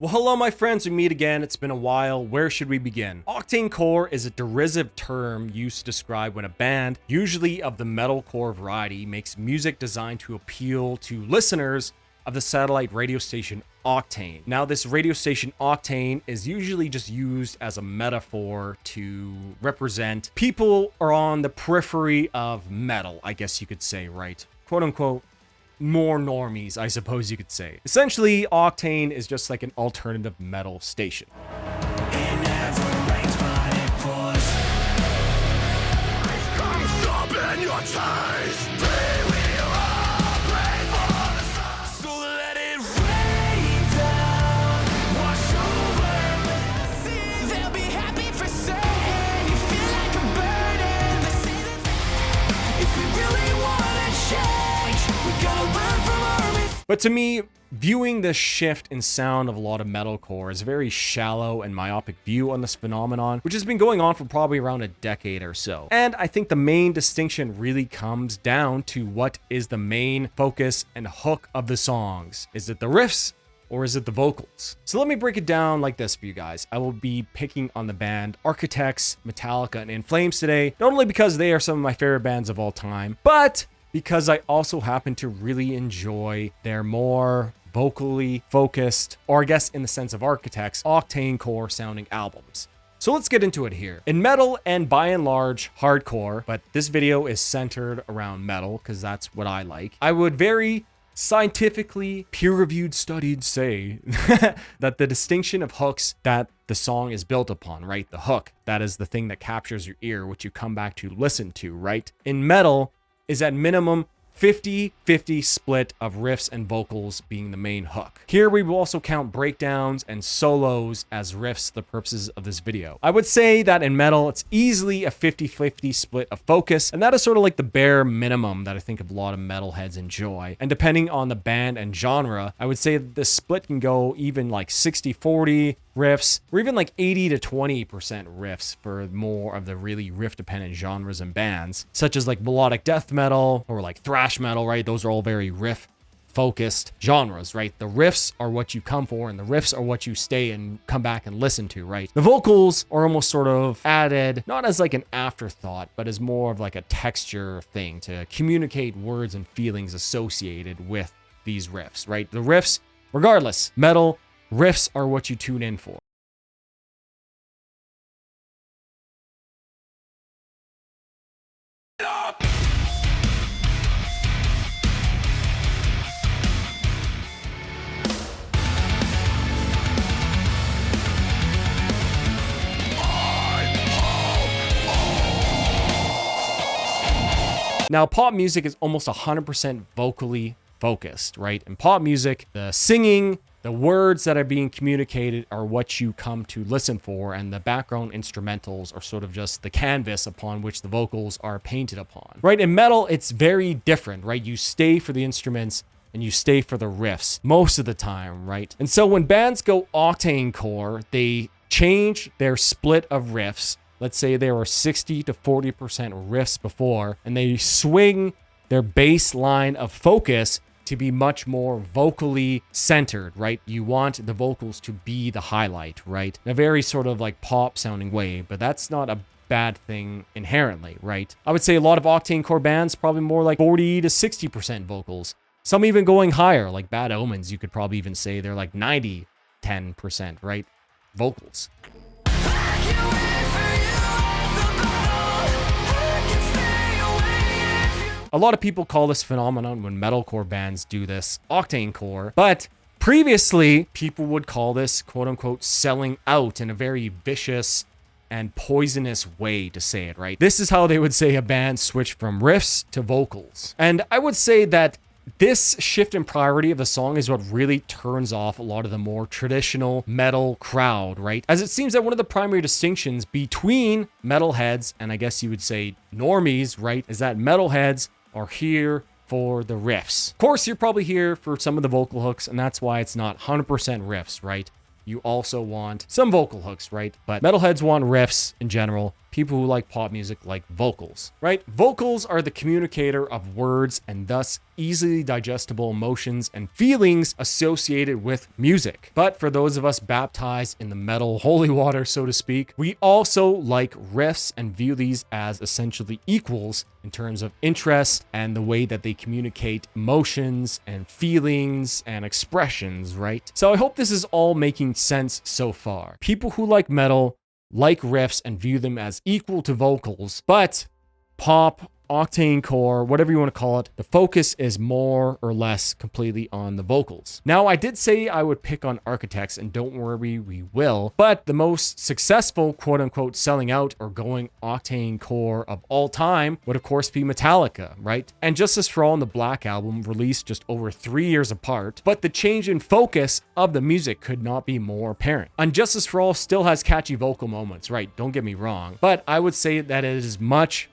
Well, hello, my friends. We meet again. It's been a while. Where should we begin? Octane core is a derisive term used to describe when a band, usually of the metalcore variety, makes music designed to appeal to listeners of the satellite radio station Octane. Now, this radio station Octane is usually just used as a metaphor to represent people are on the periphery of metal, I guess you could say, right? Quote unquote. More normies, I suppose you could say. Essentially, Octane is just like an alternative metal station. But to me, viewing this shift in sound of a lot of metalcore is a very shallow and myopic view on this phenomenon, which has been going on for probably around a decade or so. And I think the main distinction really comes down to what is the main focus and hook of the songs. Is it the riffs or is it the vocals? So let me break it down like this for you guys. I will be picking on the band Architects, Metallica, and In Flames today, not only because they are some of my favorite bands of all time, but because I also happen to really enjoy their more vocally focused, or I guess in the sense of Architects, octane core sounding albums. So let's get into it here. In metal and by and large hardcore, but this video is centered around metal because that's what I like, I would very scientifically peer-reviewed studied say that the distinction of hooks that the song is built upon, right? The hook, that is the thing that captures your ear, which you come back to listen to, right? In metal, is at minimum 50-50 split of riffs and vocals being the main hook. Here we will also count breakdowns and solos as riffs for the purposes of this video. I would say that in metal, it's easily a 50-50 split of focus, and that is sort of like the bare minimum that I think a lot of metalheads enjoy. And depending on the band and genre, I would say that the split can go even like 60-40 riffs, or even like 80 to 20% riffs for more of the really riff-dependent genres and bands, such as like melodic death metal or like thrash metal, right? Those are all very riff-focused genres, right? The riffs are what you come for, and the riffs are what you stay and come back and listen to, right? The vocals are almost sort of added, not as like an afterthought, but as more of like a texture thing to communicate words and feelings associated with these riffs, right? The riffs, regardless, metal, riffs are what you tune in for. Now, pop music is almost 100% vocally focused, right? In pop music, the singing, the words that are being communicated are what you come to listen for, and the background instrumentals are sort of just the canvas upon which the vocals are painted upon, right? In metal, it's very different, right? You stay for the instruments and you stay for the riffs most of the time, right? And so when bands go octane core, they change their split of riffs. Let's say there were 60 to 40% riffs before, and they swing their baseline of focus to be much more vocally centered, right? You want the vocals to be the highlight, right? In a very sort of like pop sounding way, but that's not a bad thing inherently, right? I would say a lot of octane core bands, probably more like 40 to 60% vocals. Some even going higher, like Bad Omens, you could probably even say they're like 90-10%, right? Vocals. A lot of people call this phenomenon when metalcore bands do this octane core, but previously people would call this quote unquote selling out in a very vicious and poisonous way to say it, right? This is how they would say a band switched from riffs to vocals. And I would say that this shift in priority of the song is what really turns off a lot of the more traditional metal crowd, right? As it seems that one of the primary distinctions between metalheads and I guess you would say normies, right, is that metalheads are here for the riffs. Of course, you're probably here for some of the vocal hooks, and that's why it's not 100% riffs, right? you also want some vocal hooks, right? But metalheads want riffs in general. People who like pop music like vocals, right? Vocals are the communicator of words and thus easily digestible emotions and feelings associated with music. But for those of us baptized in the metal holy water, so to speak, we also like riffs and view these as essentially equals in terms of interest and the way that they communicate emotions and feelings and expressions, right? So I hope this is all making sense so far. People who like metal like riffs and view them as equal to vocals, but pop, octane core, whatever you want to call it, the focus is more or less completely on the vocals. Now, I did say I would pick on Architects, and don't worry, we will, but the most successful quote-unquote selling out or going octane core of all time would of course be Metallica, right? And Justice for All and the Black Album released just over 3 years apart, but the change in focus of the music could not be more apparent. And Justice for All still has catchy vocal moments, right? Don't get me wrong, but I would say that it is much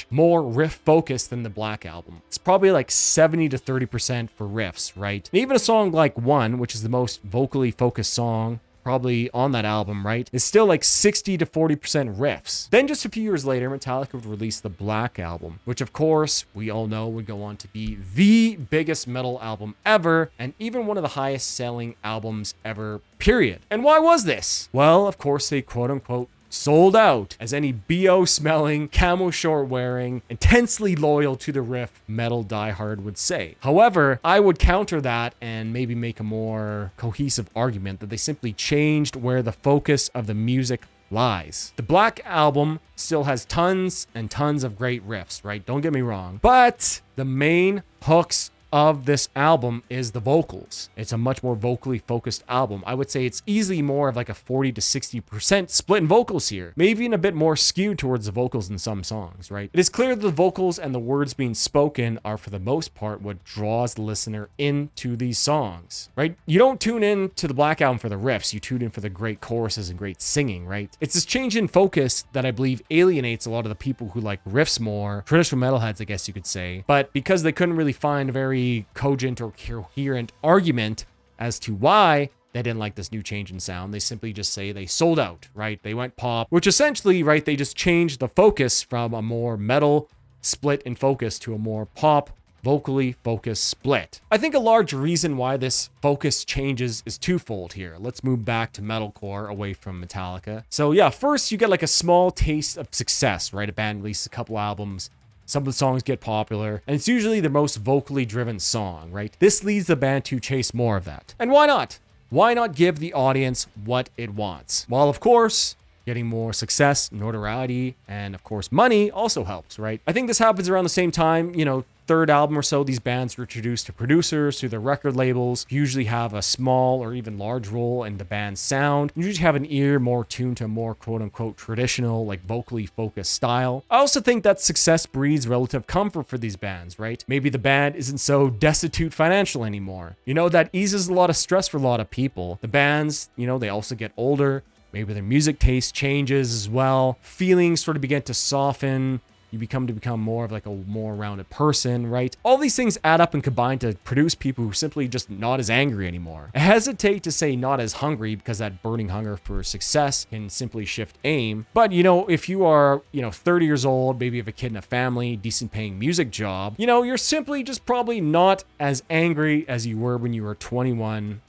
more riff focused than the Black Album. It's probably like 70 to 30% for riffs, right? And even a song like One, which is the most vocally focused song probably on that album, right, is still like 60 to 40% riffs. Then just a few years later, Metallica would release the Black Album, which of course we all know would go on to be the biggest metal album ever and even one of the highest selling albums ever, period. And why was this? Well, of course they quote unquote sold out, as any BO smelling, camo short wearing, intensely loyal to the riff metal diehard would say. However, I would counter that and maybe make a more cohesive argument that they simply changed where the focus of the music lies. The Black Album still has tons and tons of great riffs, right? Don't get me wrong. But the main hooks of this album is the vocals. It's a much more vocally focused album. I would say it's easily more of like a 40 to 60% split in vocals here, maybe even a bit more skewed towards the vocals in some songs, right? It is clear that the vocals and the words being spoken are for the most part what draws the listener into these songs, right? You don't tune in to the Black Album for the riffs, you tune in for the great choruses and great singing, right? It's this change in focus that I believe alienates a lot of the people who like riffs more, traditional metalheads, I guess you could say, but because they couldn't really find a very cogent or coherent argument as to why they didn't like this new change in sound, they simply just say they sold out, right? They went pop, which essentially, right, they just changed the focus from a more metal split in focus to a more pop, vocally focused split. I think a large reason why this focus changes is twofold here. Let's move back to metalcore away from Metallica. So yeah, first you get like a small taste of success, right? A band releases a couple albums, some of the songs get popular, and it's usually the most vocally driven song, right? This leads the band to chase more of that. And why not? Why not give the audience what it wants? While of course, getting more success, notoriety, and of course money also helps, right? I think this happens around the same time, you know, third album or so, these bands were introduced to producers through their record labels, who usually have a small or even large role in the band's sound. You usually have an ear more tuned to a more quote-unquote traditional, like vocally focused style. I also think that success breeds relative comfort for these bands, right? Maybe the band isn't so destitute financial anymore. You know, that eases a lot of stress for a lot of people. The bands, you know, they also get older. Maybe their music taste changes as well. Feelings sort of begin to soften. You become more of like a more rounded person, right? All these things add up and combine to produce people who are simply just not as angry anymore. I hesitate to say not as hungry because that burning hunger for success can simply shift aim. But, you know, if you are, 30 years old, maybe you have a kid and a family, decent paying music job, you're simply just probably not as angry as you were when you were 21,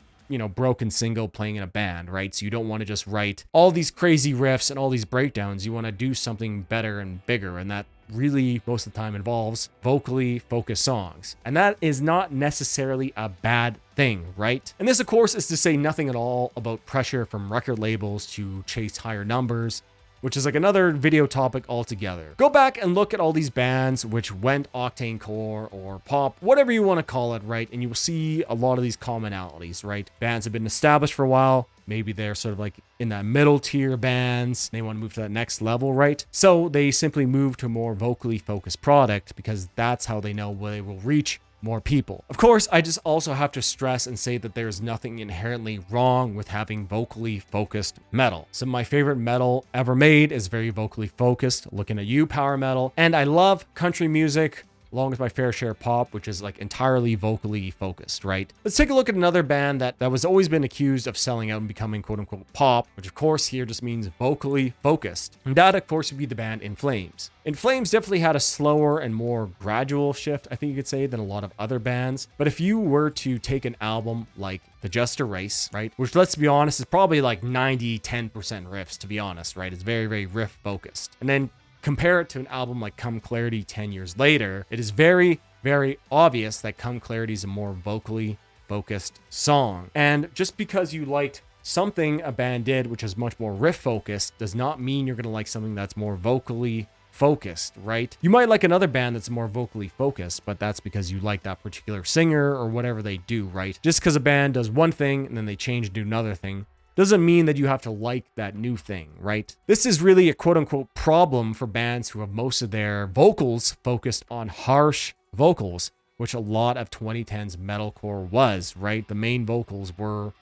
broken single playing in a band, right? So you don't want to just write all these crazy riffs and all these breakdowns. You want to do something better and bigger. And that really most of the time involves vocally focused songs. And that is not necessarily a bad thing, right? And this, of course, is to say nothing at all about pressure from record labels to chase higher numbers, which is like another video topic altogether. Go back and look at all these bands which went octane core or pop, whatever you want to call it, right? And you will see a lot of these commonalities, right? Bands have been established for a while. Maybe they're sort of like in that middle tier bands. They want to move to that next level, right? So they simply move to a more vocally focused product because that's how they know where they will reach more people. Of course, I just also have to stress and say that there's nothing inherently wrong with having vocally focused metal. Some of my favorite metal ever made is very vocally focused. Looking at you, power metal. And I love country music, along with my fair share of pop, which is like entirely vocally focused, right? Let's take a look at another band that was always been accused of selling out and becoming quote unquote pop, which of course here just means vocally focused. And that of course would be the band In Flames. In Flames definitely had a slower and more gradual shift, I think you could say, than a lot of other bands. But if you were to take an album like The Just a Race, right, which let's be honest is probably like 10% riffs, to be honest, right? It's very, very riff focused. And then compare it to an album like Come Clarity 10 years later, it is very, very obvious that Come Clarity is a more vocally focused song. And just because you liked something a band did, which is much more riff focused, does not mean you're going to like something that's more vocally focused, right? You might like another band that's more vocally focused, but that's because you like that particular singer or whatever they do, right? Just because a band does one thing and then they change and do another thing doesn't mean that you have to like that new thing, right? This is really a quote-unquote problem for bands who have most of their vocals focused on harsh vocals, which a lot of 2010s metalcore was, right? The main vocals were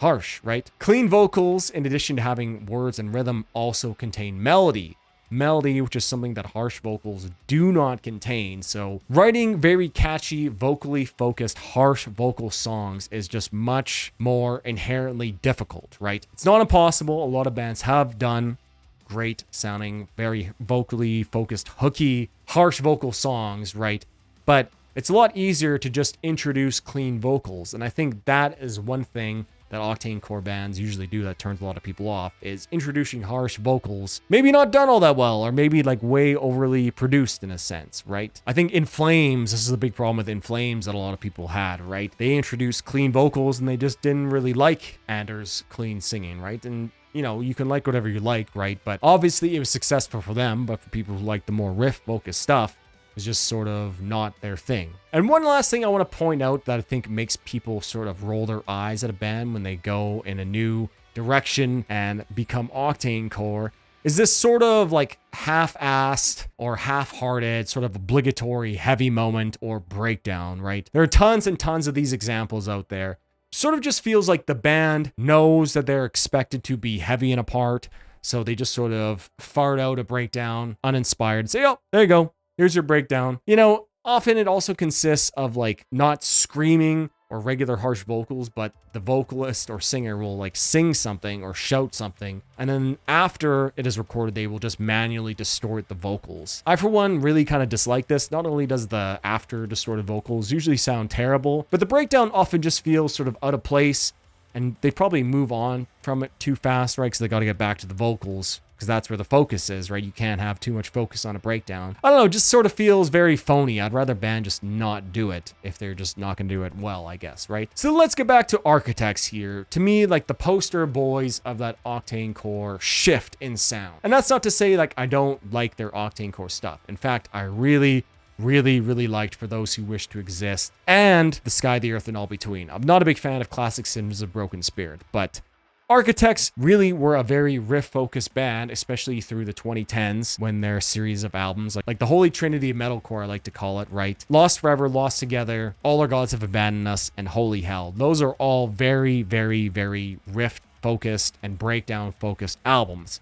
harsh, right? Clean vocals, in addition to having words and rhythm, also contain melody. Melody, which is something that harsh vocals do not contain. So writing very catchy, vocally focused, harsh vocal songs is just much more inherently difficult, right? It's not impossible. A lot of bands have done great sounding, very vocally focused, hooky, harsh vocal songs, right? But it's a lot easier to just introduce clean vocals. And I think that is one thing that octane core bands usually do that turns a lot of people off, is introducing harsh vocals, maybe not done all that well, or maybe like way overly produced in a sense, right? I think In Flames, this is the big problem with In Flames that a lot of people had, right? They introduced clean vocals and they just didn't really like Anders' clean singing, right? And you know, you can like whatever you like, right? But obviously it was successful for them, but for people who like the more riff-focused stuff, is just sort of not their thing. And one last thing I want to point out that I think makes people sort of roll their eyes at a band when they go in a new direction and become octane core is this sort of like half-assed or half-hearted sort of obligatory heavy moment or breakdown, right? There are tons and tons of these examples out there. Sort of just feels like the band knows that they're expected to be heavy in a part, so they just sort of fart out a breakdown uninspired and say, oh, there you go. Here's your breakdown. You know, often it also consists of like not screaming or regular harsh vocals, but the vocalist or singer will like sing something or shout something. And then after it is recorded, they will just manually distort the vocals. I, for one, really kind of dislike this. Not only does the after distorted vocals usually sound terrible, but the breakdown often just feels sort of out of place. And they probably move on from it too fast, right? Because they got to get back to the vocals, because that's where the focus is, right? You can't have too much focus on a breakdown. I don't know, just sort of feels very phony. I'd rather band just not do it if they're just not gonna do it well, I guess, right? So let's get back to Architects here. To me, like the poster boys of that octane core shift in sound. And that's not to say like I don't like their octane core stuff. In fact, I really liked For Those Who Wish to Exist and The Sky, the Earth, and All Between. I'm not a big fan of classic Symbols of Broken Spirit, but Architects really were a very riff-focused band, especially through the 2010s when their series of albums, like the Holy Trinity of Metalcore, I like to call it, right? Lost Forever, Lost Together, All Our Gods Have Abandoned Us, and Holy Hell. Those are all very riff-focused and breakdown-focused albums.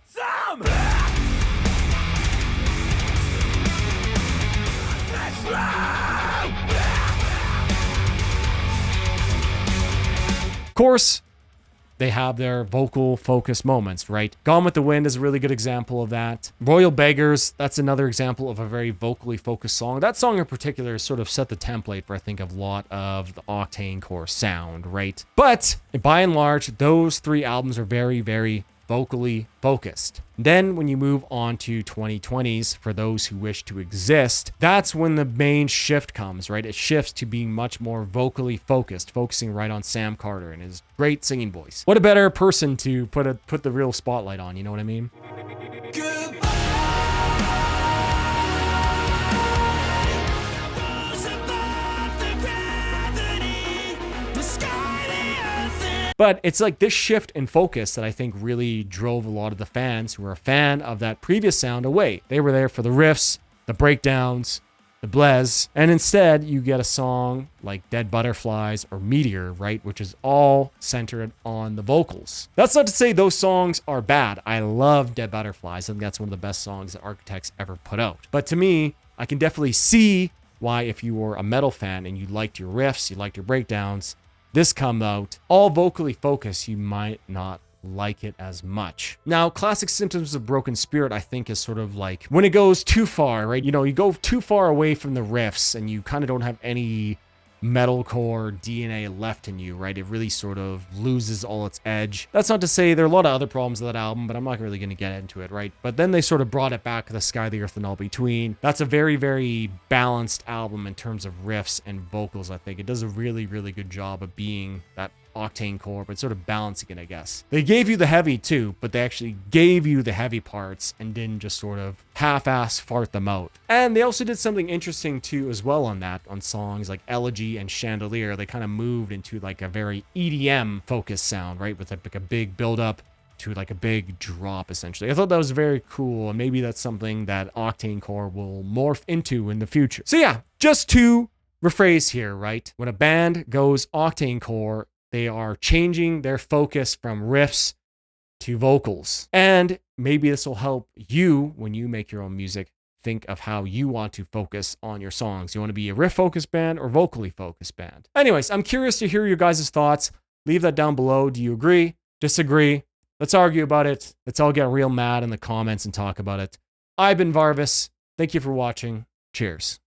Of course, they have their vocal focus moments, right? Gone with the Wind is a really good example of that. Royal Beggars, that's another example of a very vocally focused song. That song in particular sort of set the template for, I think, a lot of the octane core sound, right? But by and large, those three albums are very vocally focused. Then when you move on to 2020s, For Those Who Wish to Exist, that's when the main shift comes, right? It shifts to being much more vocally focused, focusing right on Sam Carter and his great singing voice. What a better person to put the real spotlight on, you know what I mean? But it's like this shift in focus that I think really drove a lot of the fans who were a fan of that previous sound away. They were there for the riffs, the breakdowns, the blez, and instead you get a song like Dead Butterflies or Meteor, right? Which is all centered on the vocals. That's not to say those songs are bad. I love Dead Butterflies. I think that's one of the best songs that Architects ever put out. But to me, I can definitely see why if you were a metal fan and you liked your riffs, you liked your breakdowns, this come out all vocally focused, you might not like it as much. Now, classic symptoms of broken spirit, I think, is sort of like when it goes too far, right? You know, you go too far away from the riffs and you kind of don't have any metalcore DNA left in you, right? It really sort of loses all its edge. That's not to say there are a lot of other problems with that album, but I'm not really going to get into it, right? But then they sort of brought it back to the Sky, the Earth, and All Between. That's a very, very balanced album in terms of riffs and vocals, I think. It does a really, really good job of being that octane core, but sort of balancing it, I guess. They gave you the heavy too, but they actually gave you the heavy parts and didn't just sort of half-ass fart them out. And they also did something interesting too as well on that, on songs like Elegy and Chandelier. They kind of moved into like a very EDM focused sound, right? With like a big build up to like a big drop, essentially. I thought that was very cool, and maybe that's something that octane core will morph into in the future. So yeah, just to rephrase here, right? When a band goes octane core, they are changing their focus from riffs to vocals. And maybe this will help you when you make your own music think of how you want to focus on your songs. You want to be a riff-focused band or vocally focused band? Anyways, I'm curious to hear your guys' thoughts. Leave that down below. Do you agree? Disagree? Let's argue about it. Let's all get real mad in the comments and talk about it. I've been Varvis. Thank you for watching. Cheers.